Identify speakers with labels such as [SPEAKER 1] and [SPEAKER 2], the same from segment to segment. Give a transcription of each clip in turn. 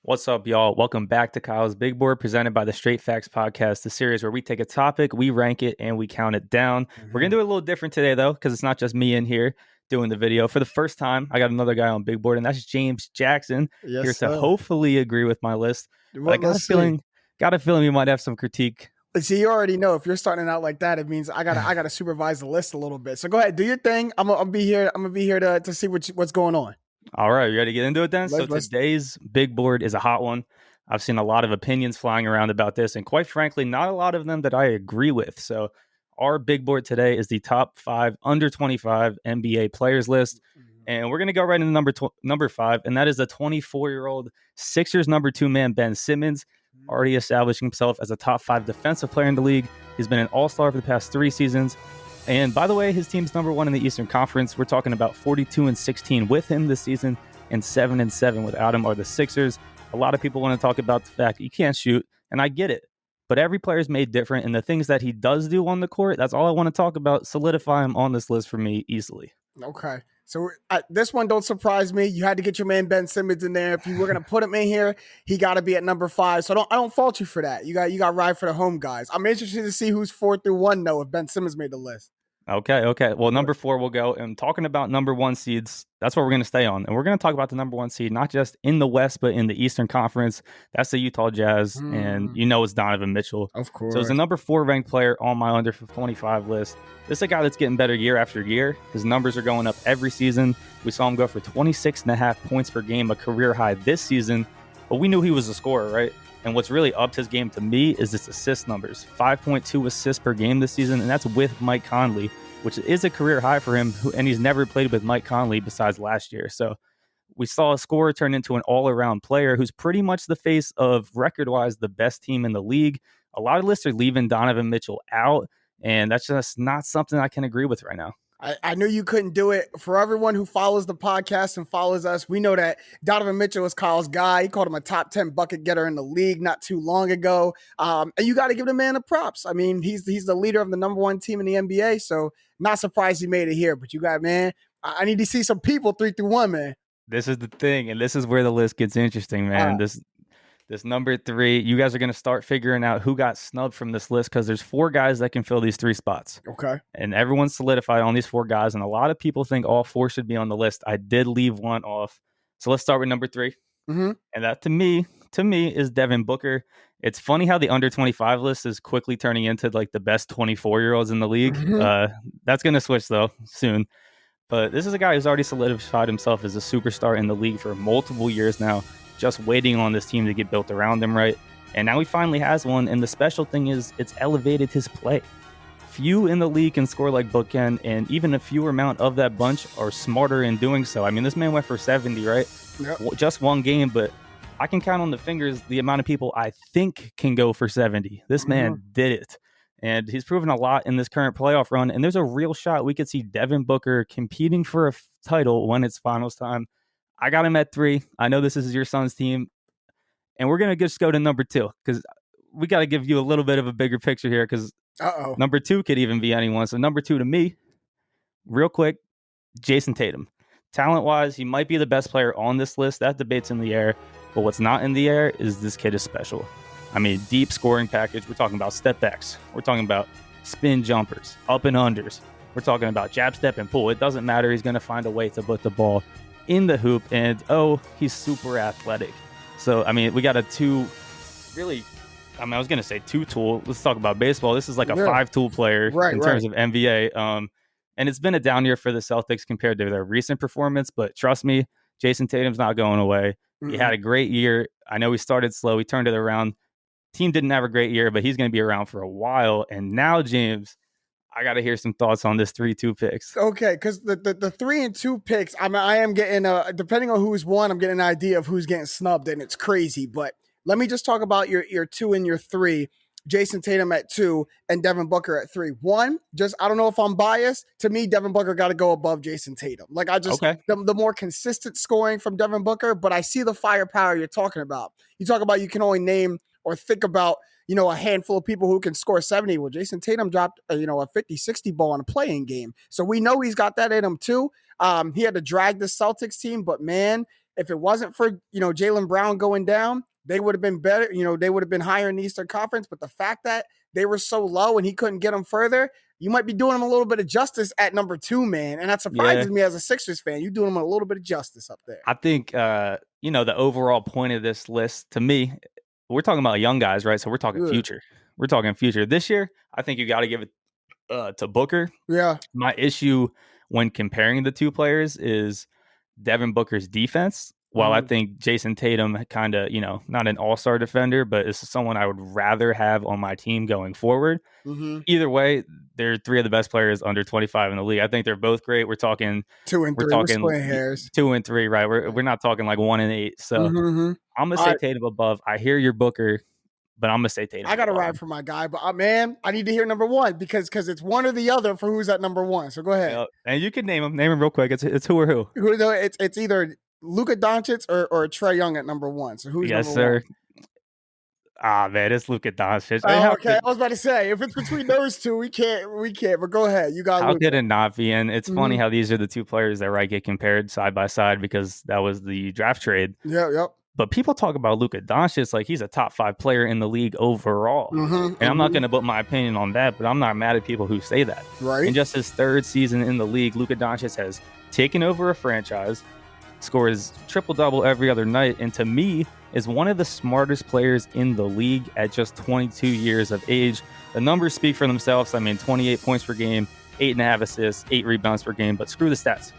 [SPEAKER 1] What's up, y'all? Welcome back to Kyle's Big Board, presented by the Straight Facts Podcast, the series where we take a topic, we rank it, and we count it down. We're going to do it a little different today, though, because it's not just me in here doing the video. For the first time, I got another guy on Big Board, and that's James Jackson, here
[SPEAKER 2] Yes,
[SPEAKER 1] to
[SPEAKER 2] sir.
[SPEAKER 1] hopefully agree with my list. But I got
[SPEAKER 2] Let's
[SPEAKER 1] a
[SPEAKER 2] see.
[SPEAKER 1] feeling you might have some critique.
[SPEAKER 2] See, you already know if you're starting out like that, it means I gotta supervise the list a little bit. So go ahead, do your thing. I'll be here. I'm gonna be here to see what's going on.
[SPEAKER 1] All right, you ready to get into it then? So
[SPEAKER 2] Let's-
[SPEAKER 1] today's Big Board is a hot one. I've seen a lot of opinions flying around about this, and quite frankly, not a lot of them that I agree with. So our Big Board today is the top 5 under 25 NBA players list. And we're going to go right into number 5, and that is the 24-year-old Sixers number 2 man, Ben Simmons, already establishing himself as a top 5 defensive player in the league. He's been an all-star for the past 3 seasons. And by the way, his team's number 1 in the Eastern Conference. We're talking about 42-16 with him this season and 7-7 without him are the Sixers. A lot of people want to talk about the fact he can't shoot, and I get it. But every player is made different, and the things that he does do on the court, that's all I want to talk about. Solidify him on this list for me easily.
[SPEAKER 2] Okay. So this one don't surprise me. You had to get your man Ben Simmons in there. If you were gonna put him in here, he got to be at number 5. So I don't fault you for that. You got ride for the home guys. I'm interested to see who's 4 through 1 though. If Ben Simmons made the list.
[SPEAKER 1] Okay. Well, number 4 we'll go. And talking about number 1 seeds, that's what we're going to stay on. And we're going to talk about the number 1 seed, not just in the West, but in the Eastern Conference. That's the Utah Jazz. And it's Donovan Mitchell.
[SPEAKER 2] Of course.
[SPEAKER 1] So he's the number 4 ranked player on my under 25 list. This is a guy that's getting better year after year. His numbers are going up every season. We saw him go for 26.5 points per game, a career high this season. But we knew he was a scorer, right? And what's really upped his game to me is his assist numbers. 5.2 assists per game this season, and that's with Mike Conley, which is a career high for him, and he's never played with Mike Conley besides last year. So we saw a scorer turn into an all-around player who's pretty much the face of, record-wise, the best team in the league. A lot of lists are leaving Donovan Mitchell out, and that's just not something I can agree with right now.
[SPEAKER 2] I knew you couldn't do it. For everyone who follows the podcast and follows us, we know that Donovan Mitchell is Kyle's guy. He called him a top 10 bucket getter in the league not too long ago. And you got to give the man the props. I mean, he's the leader of the number 1 team in the NBA, so not surprised he made it here. But you got, man, I need to see some people 3 through 1, man.
[SPEAKER 1] This is the thing, and this is where the list gets interesting, man. This number 3, you guys are going to start figuring out who got snubbed from this list because there's 4 guys that can fill these 3 spots.
[SPEAKER 2] Okay.
[SPEAKER 1] And everyone's solidified on these 4 guys, and a lot of people think all 4 should be on the list. I did leave one off. So let's start with number 3. And that to me is Devin Booker. It's funny how the under 25 list is quickly turning into like the best 24-year-olds in the league. That's going to switch though soon. But this is a guy who's already solidified himself as a superstar in the league for multiple years now, just waiting on this team to get built around him, right? And now he finally has one, and the special thing is it's elevated his play. Few in the league can score like Book can, and even a fewer amount of that bunch are smarter in doing so. I mean, this man went for 70, right?
[SPEAKER 2] Yep.
[SPEAKER 1] Just one game, but I can count on the fingers the amount of people I think can go for 70. This man did it. And he's proven a lot in this current playoff run, and there's a real shot we could see Devin Booker competing for a title when it's finals time. I got him at 3. I know this is your son's team. And we're going to just go to number 2 because we got to give you a little bit of a bigger picture here because number 2 could even be anyone. So number 2 to me, real quick, Jason Tatum. Talent-wise, he might be the best player on this list. That debate's in the air. But what's not in the air is this kid is special. I mean, deep scoring package. We're talking about step backs. We're talking about spin jumpers, up and unders. We're talking about jab, step, and pull. It doesn't matter. He's going to find a way to put the ball in the hoop, and he's super athletic. So I mean, we got a 2 really, I was gonna say 2-tool. Let's talk about baseball. This is like a 5-tool player in terms of NBA. And it's been a down year for the Celtics compared to their recent performance, but trust me, Jason Tatum's not going away. He had a great year. I know he started slow, he turned it around. Team didn't have a great year, but he's going to be around for a while. And now, James, I got to hear some thoughts on this 3-2 picks.
[SPEAKER 2] Okay, because the 3 and 2 picks, I am getting, depending on who's won, I'm getting an idea of who's getting snubbed, and it's crazy. But let me just talk about your 2 and your 3. Jason Tatum at 2 and Devin Booker at 3. 1, I don't know if I'm biased. To me, Devin Booker got to go above Jason Tatum. Like the more consistent scoring from Devin Booker, but I see the firepower you're talking about. You talk about you can only name or think about, a handful of people who can score 70. Well, Jason Tatum dropped, a 50-60 ball in a playing game. So we know he's got that in him too. He had to drag the Celtics team, but man, If it wasn't for, Jaylen Brown going down, they would have been better. They would have been higher in the Eastern Conference. But the fact that they were so low and he couldn't get them further, you might be doing him a little bit of justice at number 2, man. And that surprises me as a Sixers fan. You're doing him a little bit of justice up there.
[SPEAKER 1] I think, the overall point of this list, to me, we're talking about young guys, right? So we're talking future. We're talking future. This year, I think you got to give it to Booker.
[SPEAKER 2] Yeah.
[SPEAKER 1] My issue when comparing the two players is Devin Booker's defense. While I think Jason Tatum kind of, not an all-star defender, but is someone I would rather have on my team going forward. Either way, they're 3 of the best players under 25 in the league. I think they're both great. We're talking
[SPEAKER 2] 2 and 3. We're talking hairs.
[SPEAKER 1] 2 and 3, right? We're not talking like 1 and 8. So I'm gonna say Tatum above. I hear your Booker, but I'm gonna say Tatum.
[SPEAKER 2] I gotta ride for my guy, but man, I need to hear number 1 because it's one or the other for who's at number 1. So go ahead.
[SPEAKER 1] And you can name him real quick. It's who or who.
[SPEAKER 2] It's either Luka Doncic or Trae Young at number 1. So who's
[SPEAKER 1] yes,
[SPEAKER 2] number
[SPEAKER 1] sir.
[SPEAKER 2] 1?
[SPEAKER 1] Man, it's Luka Doncic.
[SPEAKER 2] Okay, I was about to say if it's between those two, we can't. But go ahead, you got.
[SPEAKER 1] How could it not be? And it's funny how these are the two players that get compared side by side because that was the draft trade.
[SPEAKER 2] Yep.
[SPEAKER 1] But people talk about Luka Doncic like he's a top 5 player in the league overall. And I'm not going to put my opinion on that, but I'm not mad at people who say that.
[SPEAKER 2] Right.
[SPEAKER 1] In just his 3rd season in the league, Luka Doncic has taken over a franchise, scores triple-double every other night, and to me is one of the smartest players in the league at just 22 years of age. The numbers speak for themselves. 28 points per game, 8.5 assists, 8 rebounds per game, but screw the stats.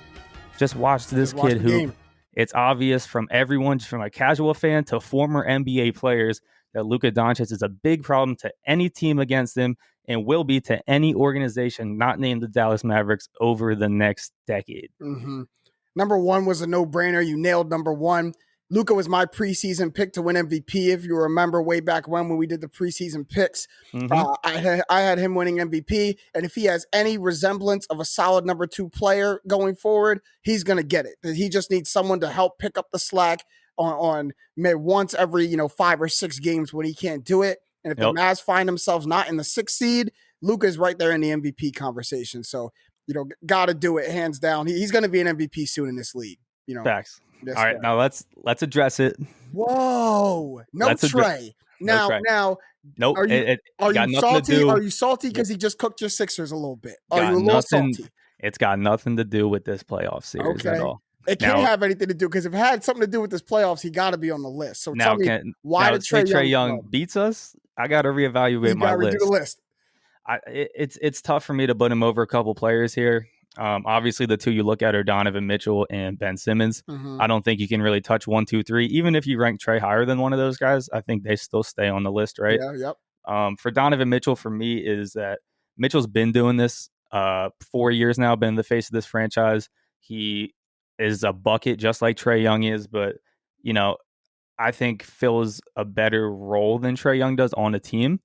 [SPEAKER 1] Just watch this kid hoop. It's obvious from everyone, from a casual fan to former NBA players, that Luka Doncic is a big problem to any team against him and will be to any organization not named the Dallas Mavericks over the next decade.
[SPEAKER 2] Number 1 was a no-brainer. You nailed number 1. Luka was my preseason pick to win MVP. If you remember way back when we did the preseason picks, I had him winning MVP. And if he has any resemblance of a solid number 2 player going forward, he's going to get it. He just needs someone to help pick up the slack on once every 5 or 6 games when he can't do it. And if the Mavs find themselves not in the 6th seed, Luka's right there in the MVP conversation. So, got to do it hands down. He's going to be an MVP soon in this league.
[SPEAKER 1] Facts. All right, now let's address it.
[SPEAKER 2] Whoa, no Trae. Now,
[SPEAKER 1] nope.
[SPEAKER 2] Are you salty? Are you salty because he just cooked your Sixers a little bit? Are you a little salty?
[SPEAKER 1] It's got nothing to do with this playoff series at all.
[SPEAKER 2] It can't have anything to do because if it had something to do with this playoffs, he got to be on the list. So tell me, why did
[SPEAKER 1] Trae Young beats us? I got to reevaluate my list.
[SPEAKER 2] Redo the list.
[SPEAKER 1] It's tough for me to put him over a couple players here. Obviously, the 2 you look at are Donovan Mitchell and Ben Simmons. I don't think you can really touch 1, 2, 3. Even if you rank Trae higher than one of those guys, I think they still stay on the list, right?
[SPEAKER 2] Yeah, yep.
[SPEAKER 1] For Donovan Mitchell, for me, is that Mitchell's been doing this 4 years now, been the face of this franchise. He is a bucket just like Trae Young is, but, I think fills a better role than Trae Young does on a team.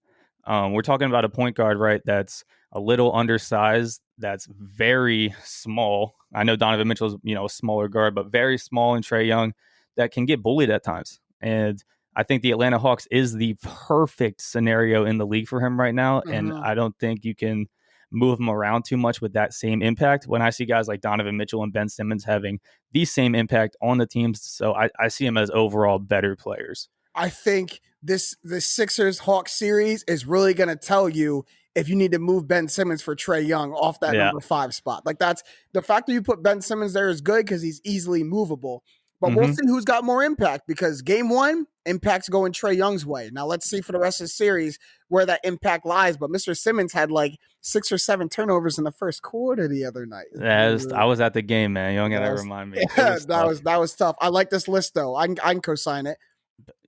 [SPEAKER 1] We're talking about a point guard, right, that's a little undersized, that's very small. I know Donovan Mitchell's, a smaller guard, but very small, and Trae Young that can get bullied at times. And I think the Atlanta Hawks is the perfect scenario in the league for him right now. And I don't think you can move him around too much with that same impact. When I see guys like Donovan Mitchell and Ben Simmons having the same impact on the teams, so I see them as overall better players.
[SPEAKER 2] I think this Sixers Hawks series is really going to tell you if you need to move Ben Simmons for Trae Young off that number 5 spot. Like, that's the fact that you put Ben Simmons there is good because he's easily movable. But we'll see who's got more impact because game 1, impact's going Trae Young's way. Now let's see for the rest of the series where that impact lies. But Mr. Simmons had like 6 or 7 turnovers in the first quarter the other night.
[SPEAKER 1] I was at the game, man. You don't gotta remind me.
[SPEAKER 2] Yeah, that was tough. I like this list though. I can co-sign it.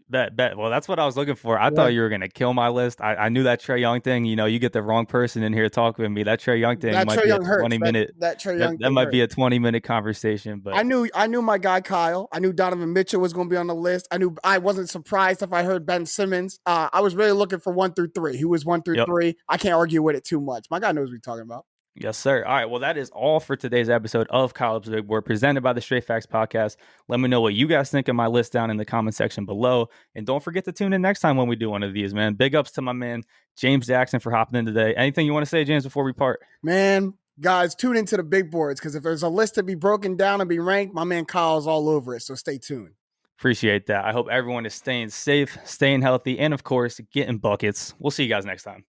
[SPEAKER 1] Bet. Well, that's what I was looking for. I thought you were going to kill my list. I knew that Trae Young thing. You get the wrong person in here talking with me. That Trae Young thing might be a 20-minute. That might be a 20-minute conversation. But
[SPEAKER 2] I knew my guy Kyle. I knew Donovan Mitchell was going to be on the list. I wasn't surprised if I heard Ben Simmons. I was really looking for 1 through 3. Who was 1 through 3? I can't argue with it too much. My guy knows what he's talking about.
[SPEAKER 1] Yes, sir. All right. Well, that is all for today's episode of College Big Board presented by the Straight Facts Podcast. Let me know what you guys think of my list down in the comment section below. And don't forget to tune in next time when we do one of these, man. Big ups to my man, James Jackson, for hopping in today. Anything you want to say, James, before we part?
[SPEAKER 2] Man, Guys, tune into the big boards because if there's a list to be broken down and be ranked, my man Kyle's all over it. So stay tuned.
[SPEAKER 1] Appreciate that. I hope everyone is staying safe, staying healthy, and of course, getting buckets. We'll see you guys next time.